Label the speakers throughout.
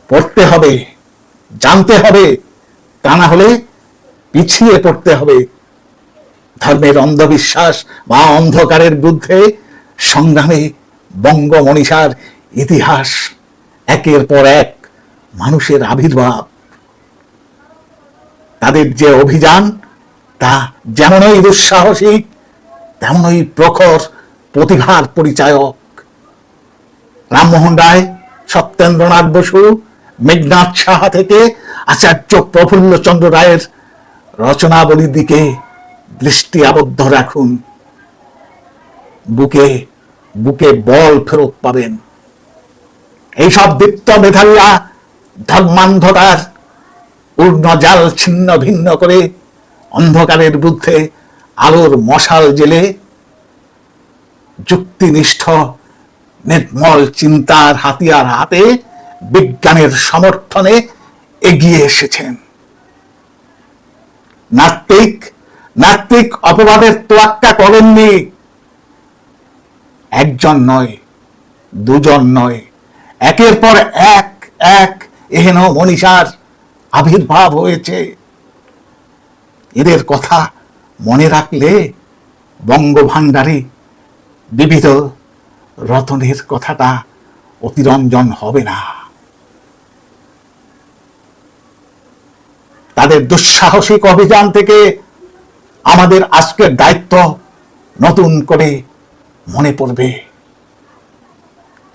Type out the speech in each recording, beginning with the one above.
Speaker 1: পড়তে হবে, জানতে হবে, তা না হলে পিছিয়ে পড়তে হবে। ধর্মের অন্ধবিশ্বাস বা অন্ধকারের বিরুদ্ধে সংগ্রামে বঙ্গমনীষার ইতিহাস একের পর এক মানুষের আবির্ভাব, তাদের যে অভিযান তা যেমনই দুঃসাহসিক তেমনই প্রখর প্রতিভার পরিচায়ক। রামমোহন রায়, সত্যেন্দ্রনাথ বসু, মেঘনাথ সাহা থেকে আচার্য প্রফুল্লচন্দ্র রায়ের রচনাবলীর দিকে দৃষ্টি আবদ্ধ রাখুন। বুকে বুকে বল ফেরত পাবেন। এইসব দীপ্ত মেধাবীরা ধর্মান্ধতার পূর্ণ জাল ছিন্ন ভিন্ন করে অন্ধকারের বিরুদ্ধে আলোর মশাল জেলে যুক্তিনিষ্ঠ নির্মল চিন্তার হাতিয়ার হাতে বিজ্ঞানের সমর্থনে এগিয়ে এসেছেন। নাস্তিক অপবাদের তোয়াক্কা করেননি। একজন নয়, দুজন নয়, একের পর এক এক এহেন মনীষার আবির্ভাব হয়েছে। এদের কথা মনে রাখলে বঙ্গভাণ্ডারে বিবিধ রতনের কথাটা অতিরঞ্জন হবে না। তাদের দুঃসাহসিক অভিযান থেকে আমাদের আজকের দায়িত্ব নতুন করে মনে পড়বে।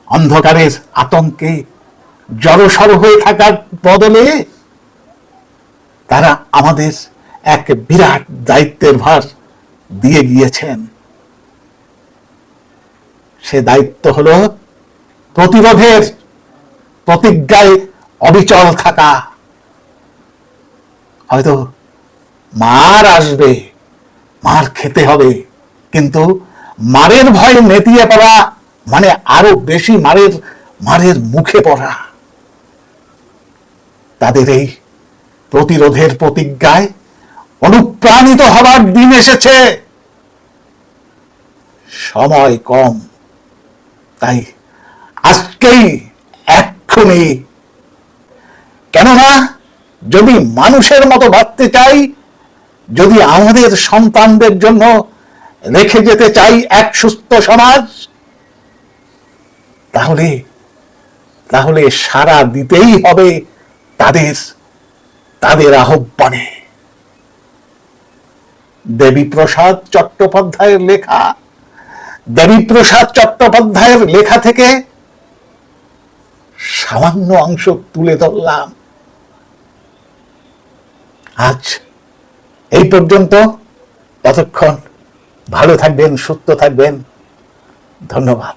Speaker 1: অন্ধকারের আতঙ্কে জড়সড় হয়ে থাকার বদলে তারা আমাদের এক বিরাট দায়িত্বের ভার দিয়ে গিয়েছেন। সে দায়িত্ব হলো প্রতিরোধের প্রতিজ্ঞায় অবিচল থাকা। হয়তো মার আসবে, মার খেতে হবে, কিন্তু মারের ভয় নেতিয়ে পড়া মানে আরো বেশি মারের মুখে পড়া। তাদের এই প্রতিরোধের প্রতিজ্ঞায় অনুপ্রাণিত হবার দিন এসেছে। সময় কম, তাই আজকেই, এক্ষুনি। কেননা যদি মানুষের মতো বাঁচতে চাই, যদি আমাদের সন্তানদের জন্য রেখে যেতে চাই এক সুস্থ সমাজ, তাহলে সাড়া দিতেই হবে তাদের আহ্বানে। দেবীপ্রসাদ চট্টোপাধ্যায়ের লেখা থেকে সামান্য অংশ তুলে ধরলাম। আজ এই পর্যন্ত। ততক্ষণ ভালো থাকবেন, সুস্থ থাকবেন। ধন্যবাদ।